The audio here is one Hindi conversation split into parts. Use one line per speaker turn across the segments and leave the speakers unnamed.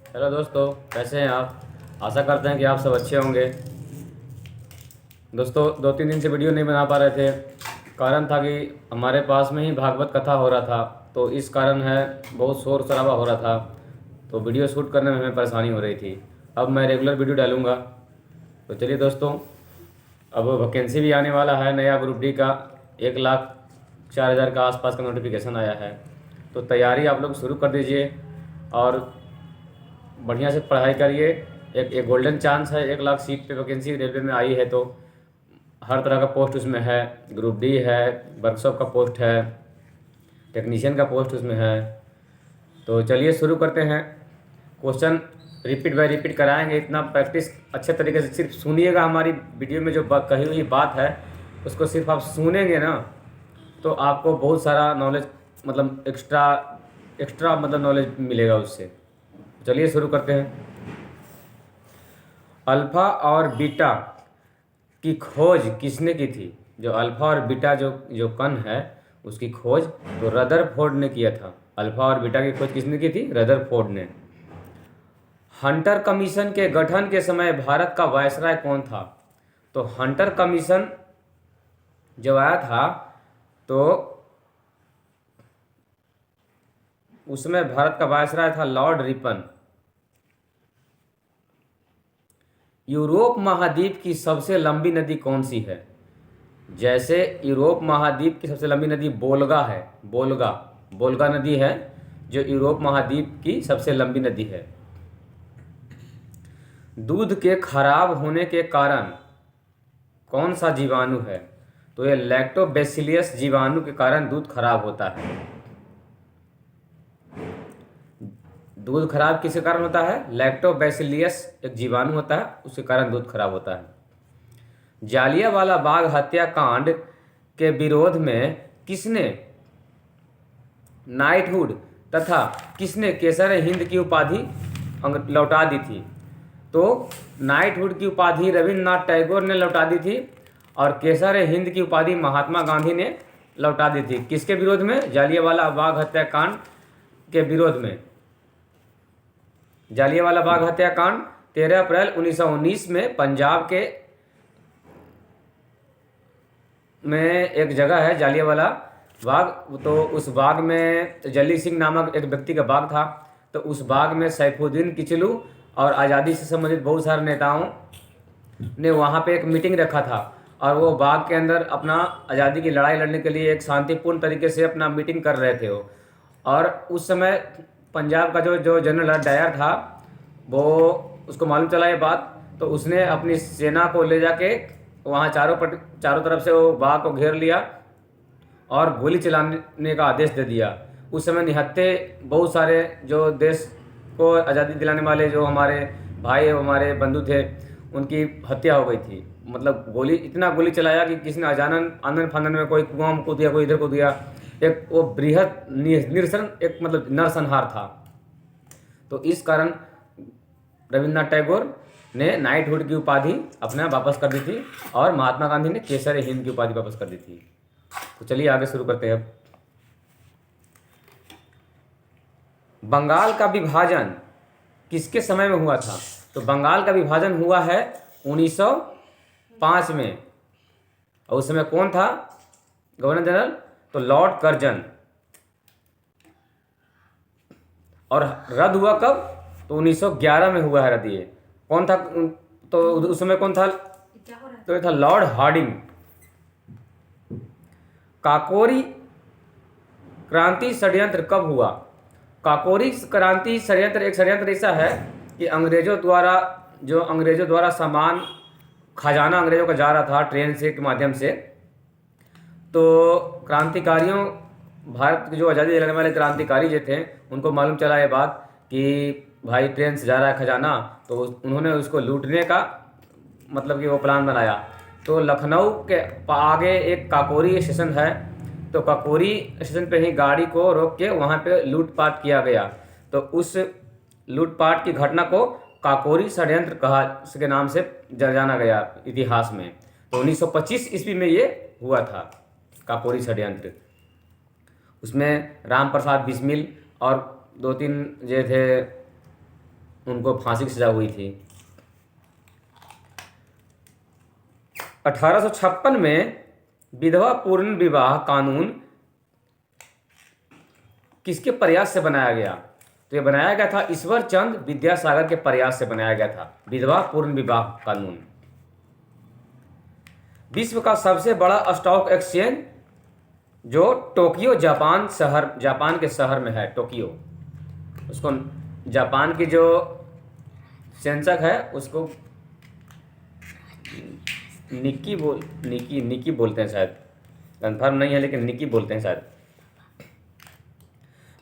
हेलो दोस्तों, कैसे हैं आप। आशा करते हैं कि आप सब अच्छे होंगे। दोस्तों, 2-3 दिन से वीडियो नहीं बना पा रहे थे। कारण था कि हमारे पास में ही भागवत कथा हो रहा था, तो इस कारण है बहुत शोर शराबा हो रहा था, तो वीडियो शूट करने में हमें परेशानी हो रही थी। अब मैं रेगुलर वीडियो डालूंगा। तो चलिए दोस्तों, अब वैकेंसी भी आने वाला है नया ग्रुप डी का। 1,04,000 का आसपास का नोटिफिकेशन आया है, तो तैयारी आप लोग शुरू कर दीजिए और बढ़िया से पढ़ाई करिए। एक गोल्डन चांस है, 1 लाख सीट पे वैकेंसी रेलवे में आई है, तो हर तरह का पोस्ट उसमें है। ग्रुप डी है, वर्कशॉप का पोस्ट है, टेक्नीशियन का पोस्ट उसमें है। तो चलिए शुरू करते हैं। क्वेश्चन रिपीट बाय रिपीट कराएंगे, इतना प्रैक्टिस अच्छे तरीके से सिर्फ सुनिएगा। हमारी वीडियो में जो कही हुई बात है उसको सिर्फ आप सुनेंगे ना, तो आपको बहुत सारा नॉलेज, मतलब एक्स्ट्रा एक्स्ट्रा मतलब नॉलेज मिलेगा उससे। चलिए शुरू करते हैं। अल्फ़ा और बीटा की खोज किसने की थी। जो अल्फ़ा और बीटा जो जो कण है उसकी खोज तो रदरफोर्ड ने किया था। अल्फ़ा और बीटा की खोज किसने की थी? रदरफोर्ड ने। हंटर कमीशन के गठन के समय भारत का वायसराय कौन था? तो हंटर कमीशन जब आया था तो उसमें भारत का वायसराय था लॉर्ड रिपन। यूरोप महाद्वीप की सबसे लंबी नदी कौन सी है? जैसे यूरोप महाद्वीप की सबसे लंबी नदी बोल्गा है। बोल्गा बोल्गा नदी है जो यूरोप महाद्वीप की सबसे लंबी नदी है। दूध के खराब होने के कारण कौन सा जीवाणु है? तो ये लैक्टोबैसिलियस जीवाणु के कारण दूध खराब होता है। दूध खराब किसके कारण होता है? लैक्टोबैसिलियस एक जीवाणु होता है, उसके कारण दूध खराब होता है। जालियांवाला बाग हत्याकांड के विरोध में किसने नाइटहुड तथा किसने केसर हिंद की उपाधि लौटा दी थी? तो नाइटहुड की उपाधि रविन्द्रनाथ टैगोर ने लौटा दी थी और केसर हिंद की उपाधि महात्मा गांधी ने लौटा दी थी। किसके विरोध में? जालियांवाला बाग हत्याकांड के विरोध में। जालियांवाला बाग हत्याकांड 13 अप्रैल 1919 में पंजाब के में एक जगह है जालियांवाला बाग। तो उस बाग में जली सिंह नामक एक व्यक्ति का बाग था, तो उस बाग में सैफुद्दीन किचलू और आज़ादी से संबंधित बहुत सारे नेताओं ने वहाँ पे एक मीटिंग रखा था, और वो बाग के अंदर अपना आज़ादी की लड़ाई लड़ने के लिए एक शांतिपूर्ण तरीके से अपना मीटिंग कर रहे थे वो। और उस समय पंजाब का जो जो जनरल डायर था, वो उसको मालूम चला ये बात, तो उसने अपनी सेना को ले जाके वहाँ चारों तरफ से वो बाग को घेर लिया और गोली चलाने का आदेश दे दिया। उस समय निहत्थे बहुत सारे जो देश को आज़ादी दिलाने वाले जो हमारे भाई हमारे बंधु थे, उनकी हत्या हो गई थी। मतलब इतना गोली चलाया कि किसी ने अचानक आंदन फांदन में कोई कुआं में कूद दिया, कोई इधर कूद दिया। एक वो बृहद निरसन एक मतलब नरसंहार था। तो इस कारण रविन्द्रनाथ टैगोर ने नाइटहुड की उपाधि अपने वापस कर दी थी और महात्मा गांधी ने केसर हिंद की उपाधि वापस कर दी थी। तो चलिए आगे शुरू करते हैं। अब बंगाल का विभाजन किसके समय में हुआ था? तो बंगाल का विभाजन हुआ है 1905 में। और उस समय कौन था गवर्नर जनरल? तो लॉर्ड कर्जन। और रद्द हुआ कब? तो 1911 में हुआ है रद्द। ये कौन था? तो उस समय कौन था? तो ये था लॉर्ड हार्डिंग। काकोरी क्रांति षड्यंत्र कब हुआ? काकोरी क्रांति षड्यंत्र एक षड्यंत्र ऐसा है कि अंग्रेजों द्वारा सामान खजाना अंग्रेजों का जा रहा था ट्रेन से के माध्यम से। तो क्रांतिकारियों, भारत के जो आज़ादी दिलाने वाले क्रांतिकारी जो थे, उनको मालूम चला ये बात कि भाई ट्रेन से जा रहा है खजाना, तो उन्होंने उसको लूटने का मतलब कि वो प्लान बनाया। तो लखनऊ के आगे एक काकोरी स्टेशन है, तो काकोरी स्टेशन पे ही गाड़ी को रोक के वहाँ पे लूटपाट किया गया। तो उस लूटपाट की घटना को काकोरी षड्यंत्र कहा के नाम से जाना गया इतिहास में। तो 1925 ईस्वी में ये हुआ था काकोरी षड्यंत्र। उसमें राम प्रसाद बिस्मिल और 2-3 जो थे उनको फांसी की सजा हुई थी। 1856 में विधवा पूर्ण विवाह कानून किसके प्रयास से बनाया गया? तो ये बनाया गया था ईश्वर चंद्र विद्यासागर के प्रयास से बनाया गया था विधवा पूर्ण विवाह कानून। विश्व का सबसे बड़ा स्टॉक एक्सचेंज जो टोक्यो जापान के शहर में है, टोक्यो, उसको जापान की जो सेंसक है उसको निकी बोलते हैं शायद, कन्फर्म नहीं है लेकिन निकी बोलते हैं शायद।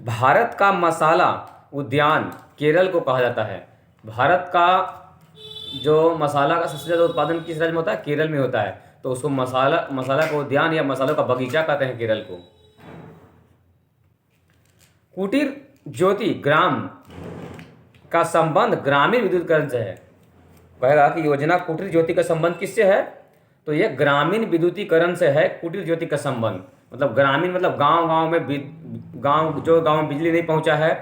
भारत का मसाला उद्यान केरल को कहा जाता है। भारत का जो मसाला का सबसे ज़्यादा उत्पादन किस राज्य में होता है? केरल में होता है। तो उसको मसाला का उद्यान या मसालों का बगीचा कहते हैं केरल को। कुटीर ज्योति ग्राम का संबंध ग्रामीण विद्युतीकरण से है। कहेगा कि योजना कुटीर ज्योति का संबंध किससे है? तो ये ग्रामीण विद्युतीकरण से है कुटीर ज्योति का संबंध। मतलब ग्रामीण मतलब गांव में बिजली नहीं पहुंचा है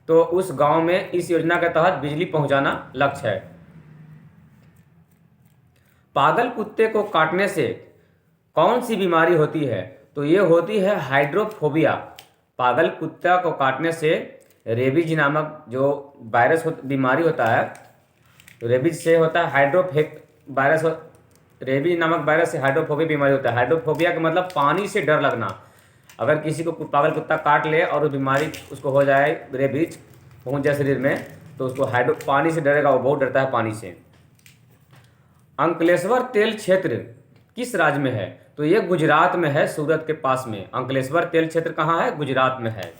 तो उस गांव में इस योजना के तहत बिजली पहुंचाना लक्ष्य है। पागल कुत्ते को काटने से कौन सी बीमारी होती है? तो ये होती है हाइड्रोफोबिया। पागल कुत्ता को काटने से रेबीज नामक जो बीमारी होता है, तो रेबीज से होता है रेबीज नामक वायरस से हाइड्रोफोबिया बीमारी होता है। हाइड्रोफोबिया का मतलब पानी से डर लगना। अगर किसी को पागल कुत्ता काट ले और वो बीमारी उसको हो जाए, रेबीज पहुंच जाए शरीर में, तो उसको पानी से डरेगा, वो बहुत डरता है पानी से। अंकलेश्वर तेल क्षेत्र किस राज्य में है? तो ये गुजरात में है, सूरत के पास में। अंकलेश्वर तेल क्षेत्र कहाँ है? गुजरात में है।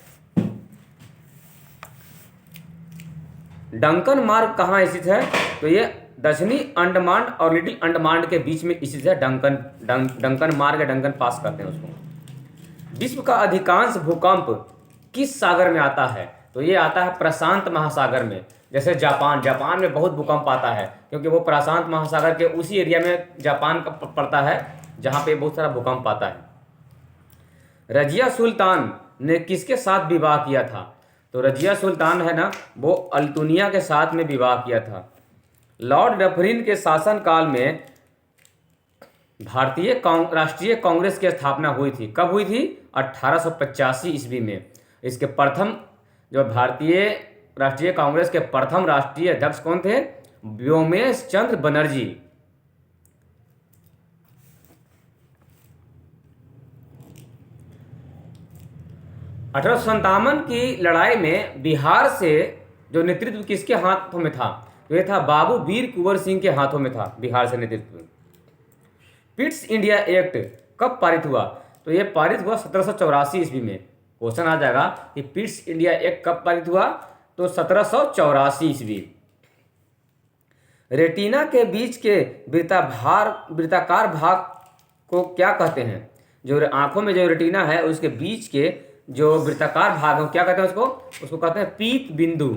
डंकन मार्ग कहाँ स्थित है? तो ये दक्षिणी अंडमान और लिटिल अंडमान के बीच में स्थित है। डंकन मार्ग या डंकन पास करते हैं उसको। विश्व का अधिकांश भूकंप किस सागर में आता है? तो ये आता है प्रशांत महासागर में। जैसे जापान में बहुत भूकंप आता है क्योंकि वो प्रशांत महासागर के उसी एरिया में जापान का पड़ता है जहाँ पे बहुत सारा भूकंप आता है। रजिया सुल्तान ने किसके साथ विवाह किया था? तो रजिया सुल्तान है ना, वो अल्तुनिया के साथ में विवाह किया था। लॉर्ड डफरिन के शासनकाल में भारतीय राष्ट्रीय कांग्रेस की स्थापना हुई थी। कब हुई थी? 1885 ईस्वी में। इसके प्रथम जो भारतीय राष्ट्रीय कांग्रेस के प्रथम राष्ट्रीय अध्यक्ष कौन थे? व्योमेश चंद्र बनर्जी। अठारह की लड़ाई में बिहार से जो नेतृत्व किसके हाथों में था? तो ये था बाबू वीर कुंवर सिंह के हाथों में था बिहार से नेतृत्व। पिट्स इंडिया एक्ट कब पारित हुआ? तो ये पारित हुआ 1784 ईस्वी में। क्वेश्चन आ जाएगा कि पिट्स इंडिया एक्ट कब पारित हुआ? तो 1784 ईस्वी। रेटिना के बीच के वृत्ताकार भाग को क्या कहते हैं? जो आंखों में जो रेटिना है उसके बीच के जो वृत्ताकार भाग है क्या कहते हैं? उसको कहते हैं पीत बिंदु।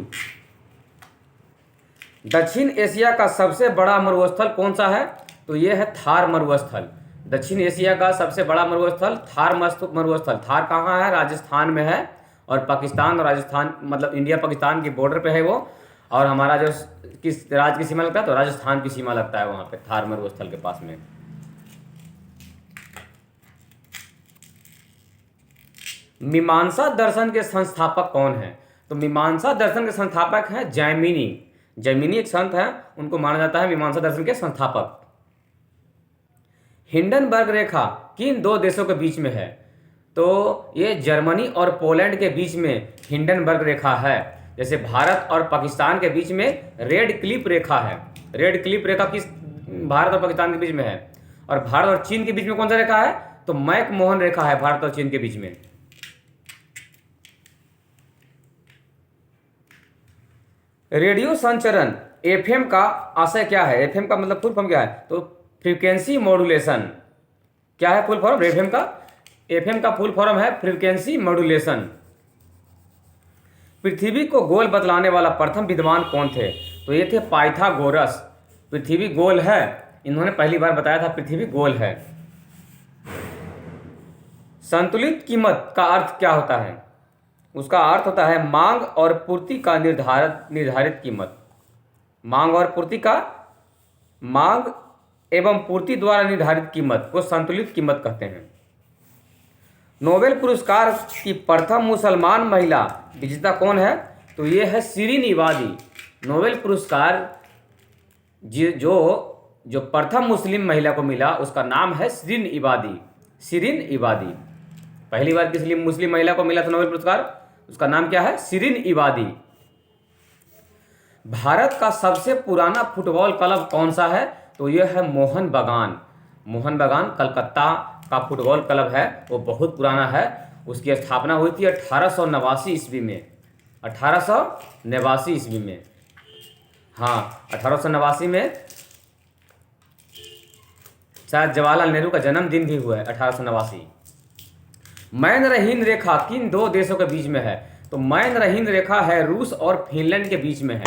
दक्षिण एशिया का सबसे बड़ा मरुस्थल कौन सा है? तो ये है थार मरुस्थल। दक्षिण एशिया का सबसे बड़ा मरुस्थल थार मरुस्थल। थार कहाँ है? राजस्थान में है। और पाकिस्तान और राजस्थान मतलब इंडिया पाकिस्तान की बॉर्डर पे है वो। और हमारा जो किस राज्य की सीमा लगता है? तो राजस्थान की सीमा लगता है वहाँ पे थार मरुस्थल के पास में। मीमांसा दर्शन के संस्थापक कौन है? तो मीमांसा दर्शन के संस्थापक हैं जैमिनी। जैमिनी एक संत है, उनको माना जाता है मीमांसा दर्शन के संस्थापक। हिंडनबर्ग रेखा किन दो देशों के बीच में है? तो ये जर्मनी और पोलैंड के बीच में हिंडनबर्ग रेखा है। जैसे भारत और पाकिस्तान के बीच में रेड क्लिफ रेखा है। रेड क्लिफ रेखा किस भारत और पाकिस्तान के बीच में है? और भारत और चीन के बीच में कौन सा रेखा है? तो मैकमोहन रेखा है भारत और चीन के बीच में। रेडियो संचरण एफएम का आशय क्या है? एफएम का मतलब फुल फॉर्म क्या है? तो फ्रीक्वेंसी मॉड्यूलेशन। क्या है फुल फॉर्म एफएम का? एफएम का फुल फॉर्म है फ्रीक्वेंसी मॉड्यूलेशन। पृथ्वी को गोल बतलाने वाला प्रथम विद्वान कौन थे? तो ये थे पाइथागोरस। पृथ्वी गोल है, इन्होंने पहली बार बताया था पृथ्वी गोल है। संतुलित कीमत का अर्थ क्या होता है? उसका अर्थ होता है मांग और पूर्ति का निर्धारित कीमत। मांग और पूर्ति का, मांग एवं पूर्ति द्वारा निर्धारित कीमत को संतुलित कीमत कहते हैं। नोबेल पुरस्कार की प्रथम मुसलमान महिला विजेता कौन है? तो ये है शिरीन इबादी। नोबेल पुरस्कार जो जो प्रथम मुस्लिम महिला को मिला उसका नाम है शिरीन इबादी। शिरीन इबादी। पहली बार किसी मुस्लिम महिला को मिला था नोबेल पुरस्कार, उसका नाम क्या है? शिरीन इबादी। भारत का सबसे पुराना फुटबॉल क्लब कौन सा है? तो यह है मोहन बागान। मोहन बागान कलकत्ता का फुटबॉल क्लब है, वो बहुत पुराना है। उसकी स्थापना हुई थी 1889 ईस्वी में। 1889 ईस्वी में, हाँ 1889 में शायद जवाहरलाल नेहरू का जन्मदिन भी हुआ है 1889। मैन रहीन रेखा किन दो देशों के बीच में है? तो मैन रहीन रेखा है रूस और फिनलैंड के बीच में है।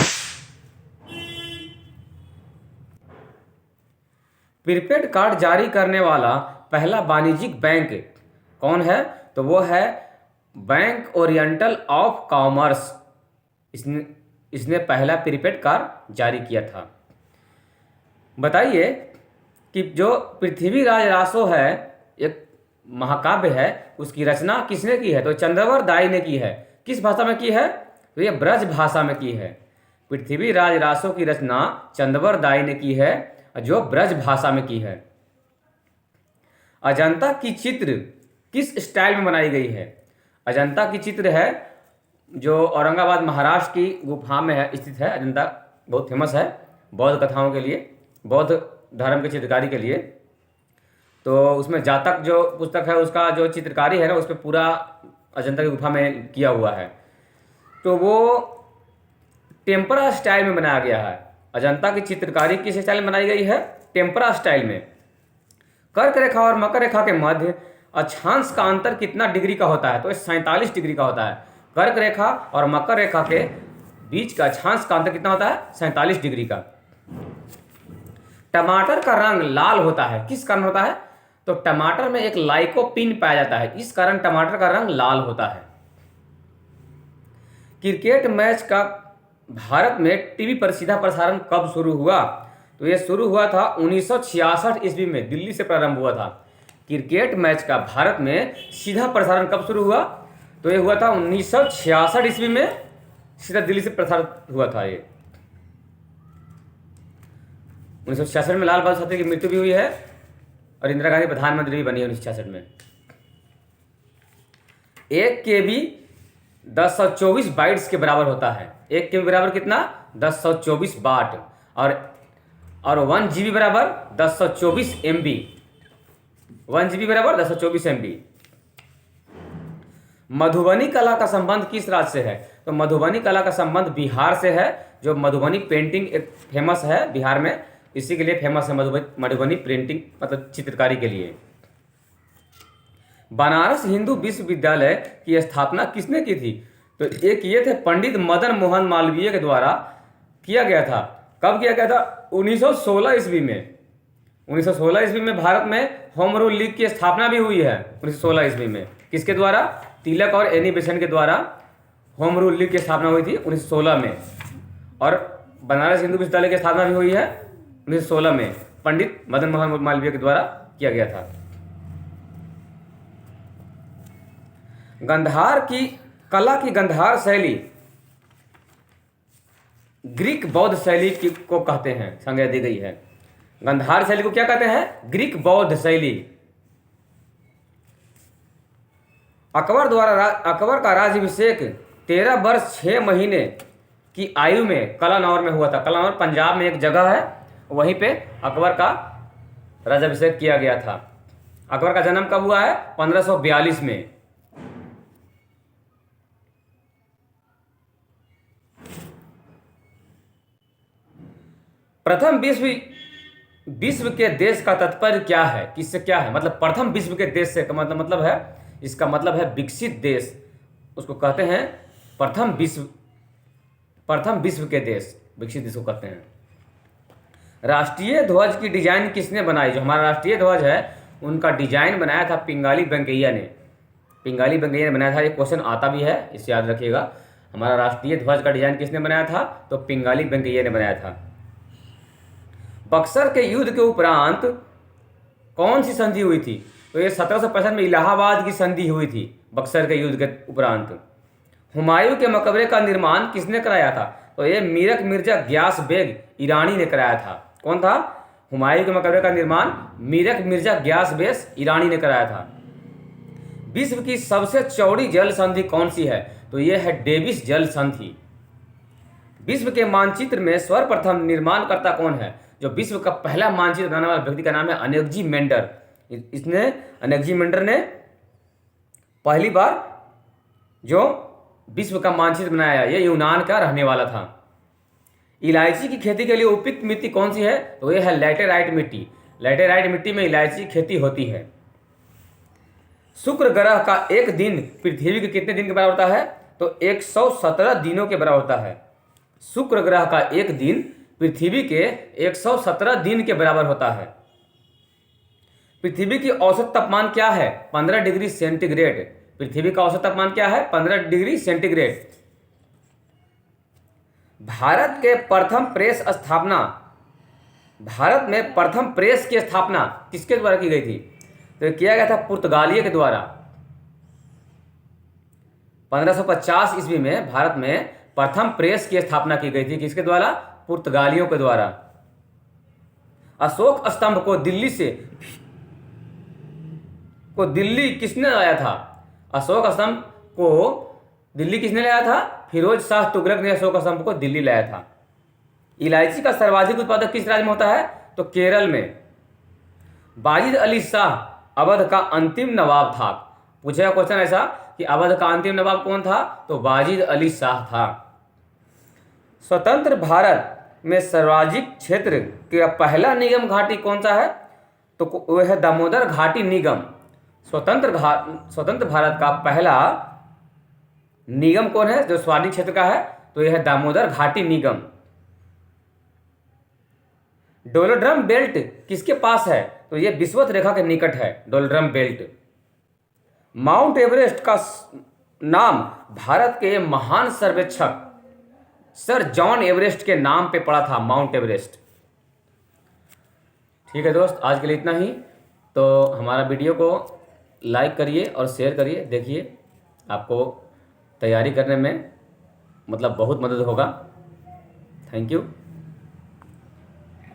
प्रीपेड कार्ड जारी करने वाला पहला वाणिज्यिक बैंक कौन है? तो वो है बैंक ओरिएंटल ऑफ कॉमर्स। इसने पहला प्रीपेड कार्ड जारी किया था। बताइए कि जो पृथ्वीराज रासो है, एक महाकाव्य है, उसकी रचना किसने की है? तो चंद्रवर दाई ने की है। किस भाषा में की है? तो ये ब्रज भाषा में की है। पृथ्वीराज रासो की रचना चंद्रवर दाई ने की है, जो ब्रज भाषा में की है। अजंता की चित्र किस स्टाइल में बनाई गई है? अजंता की चित्र है जो औरंगाबाद महाराष्ट्र की गुफा में है स्थित है। अजंता बहुत फेमस है बौद्ध कथाओं के लिए, बौद्ध धर्म की चित्रकारी के लिए। तो उसमें जातक जो पुस्तक है उसका जो चित्रकारी है ना, उस पर पूरा अजंता की गुफा में किया हुआ है। तो वो टेम्परा स्टाइल में बनाया गया है। अजंता की चित्रकारी किस स्टाइल में बनाई गई है? टेम्परा स्टाइल में। कर्क रेखा और मकर रेखा के मध्य अक्षांश का अंतर कितना डिग्री का होता है? तो 47 डिग्री का होता है। कर्क रेखा और मकर रेखा के बीच का अक्षांश का अंतर कितना होता है? 47 डिग्री का। टमाटर का रंग लाल होता है, किस कारण होता है? तो टमाटर में एक लाइकोपिन पाया जाता है, इस कारण टमाटर का रंग लाल होता है। क्रिकेट मैच का भारत में टीवी पर सीधा प्रसारण कब शुरू हुआ? तो यह शुरू हुआ था 1966 ईस्वी में, दिल्ली से प्रारंभ हुआ था। क्रिकेट मैच का भारत में सीधा प्रसारण कब शुरू हुआ? तो यह हुआ था 1966 ईस्वी में, सीधा दिल्ली से प्रसारित हुआ था। ये 1966 में लाल बहादुर शास्त्री की मृत्यु भी हुई है और इंदिरा गांधी प्रधानमंत्री भी बनी है 1966 में। 1 KB 1024 बाइट्स के बराबर होता है। 1 KB बराबर कितना? 1024 बाट। और 1 GB बराबर 1024 MB। 1 GB बराबर 1024 MB। मधुबनी कला का संबंध किस राज्य से है? तो मधुबनी कला का संबंध बिहार से है। जो मधुबनी पेंटिंग एक फेमस है बिहार में, इसी के लिए फेमस है मधुबनी पेंटिंग, मतलब चित्रकारी के लिए। बनारस हिंदू विश्वविद्यालय की स्थापना किसने की थी? तो एक ये थे पंडित मदन मोहन मालवीय के द्वारा किया गया था। कब किया गया था? 1916 ईस्वी में। 1916 ईस्वी में भारत में होम रूल लीग की स्थापना भी हुई है। 1916 ईस्वी में किसके द्वारा? तिलक और एनी बेसेंट के द्वारा होम रूल लीग की स्थापना हुई थी 1916 में। और बनारस हिंदू विश्वविद्यालय की स्थापना भी हुई है 1916 में, पंडित मदन मोहन मालवीय के द्वारा किया गया था। गंधार की कला की गंधार शैली ग्रीक बौद्ध शैली को कहते हैं, संज्ञा दी गई है। गंधार शैली को क्या कहते हैं? ग्रीक बौद्ध शैली। अकबर का राज्याभिषेक 13 वर्ष 6 महीने की आयु में कलानौर में हुआ था। कलानौर पंजाब में एक जगह है, वहीं पे अकबर का राज्याभिषेक किया गया था। अकबर का जन्म कब हुआ है? 1542 में। प्रथम विश्व के देश का तात्पर्य क्या है? किससे क्या है? मतलब प्रथम विश्व के देश से मतलब है, इसका मतलब है विकसित देश, उसको कहते हैं प्रथम विश्व के देश, विकसित देश को कहते हैं। राष्ट्रीय ध्वज की डिजाइन किसने बनाई? जो हमारा राष्ट्रीय ध्वज है उनका डिजाइन बनाया था पिंगाली वेंकैया ने। पिंगाली वेंकैया ने बनाया था। ये क्वेश्चन आता भी है, इसे याद रखिएगा। हमारा राष्ट्रीय ध्वज का डिजाइन किसने बनाया था? तो पिंगाली वेंकैया ने बनाया था। बक्सर के युद्ध के उपरांत कौन सी संधि हुई थी? तो ये 1765 में इलाहाबाद की संधि हुई थी, बक्सर के युद्ध के उपरांत। हुमायूं के मकबरे का निर्माण किसने कराया था? तो ये मीरक मिर्जा ग्यास बेग ईरानी ने कराया था। कौन था? हुमायूं के मकबरे का निर्माण मीरक मिर्जा ग्यास बेग ईरानी ने कराया था। विश्व की सबसे चौड़ी जल संधि कौन सी है? तो यह है डेविस जल संधि। विश्व के मानचित्र में सर्वप्रथम निर्माणकर्ता कौन है? जो विश्व का पहला मानचित्र बनाने वाला व्यक्ति का नाम है अनेक्जी मेंडर। इसने अनेक्जी मेंडर ने पहली बार जो विश्व का मानचित्र बनाया, ये यूनान का रहने वाला था। इलायची की खेती के लिए उपयुक्त मिट्टी कौन सी है? तो यह है लैटेराइट मिट्टी। लैटेराइट मिट्टी में इलायची की खेती होती है। शुक्र ग्रह का एक दिन पृथ्वी के कितने दिन के बराबर होता है? तो 117 दिनों के बराबर होता है। शुक्र ग्रह का एक दिन पृथ्वी के 117 दिन के बराबर होता है। पृथ्वी की औसत तापमान क्या है? 15 डिग्री सेंटीग्रेड। पृथ्वी का औसत तापमान क्या है? 15 डिग्री सेंटीग्रेड। भारत में प्रथम प्रेस की स्थापना किसके द्वारा की गई थी? तो ये किया गया था पुर्तगालियों के द्वारा। 1550 ईस्वी में भारत में प्रथम प्रेस की स्थापना की गई थी। किसके द्वारा? पुर्तगालियों के द्वारा। अशोक स्तंभ को दिल्ली किसने लाया था? अशोक स्तंभ को दिल्ली किसने लाया था? फिरोज शाह तुगलक ने अशोक स्तंभ को दिल्ली लाया था। इलायची का सर्वाधिक उत्पादक किस राज्य में होता है? तो केरल में। वाजिद अली शाह अवध का अंतिम नवाब था। पूछेगा क्वेश्चन ऐसा कि अवध का अंतिम नवाब कौन था? तो वाजिद अली शाह था। स्वतंत्र भारत में सार्वजनिक क्षेत्र का पहला निगम घाटी कौन सा है? तो वह है दामोदर घाटी निगम। स्वतंत्र भारत का पहला निगम कौन है जो सार्वजनिक क्षेत्र का है? तो यह है दामोदर घाटी निगम। डोलोड्रम बेल्ट किसके पास है? तो यह विषुवत रेखा के निकट है, डोलोड्रम बेल्ट। माउंट एवरेस्ट का नाम भारत के महान सर्वेक्षक सर जॉन एवरेस्ट के नाम पे पड़ा था, माउंट एवरेस्ट। ठीक है दोस्त, आज के लिए इतना ही। तो हमारा वीडियो को लाइक करिए और शेयर करिए। देखिए, आपको तैयारी करने में बहुत मदद होगा। Thank you.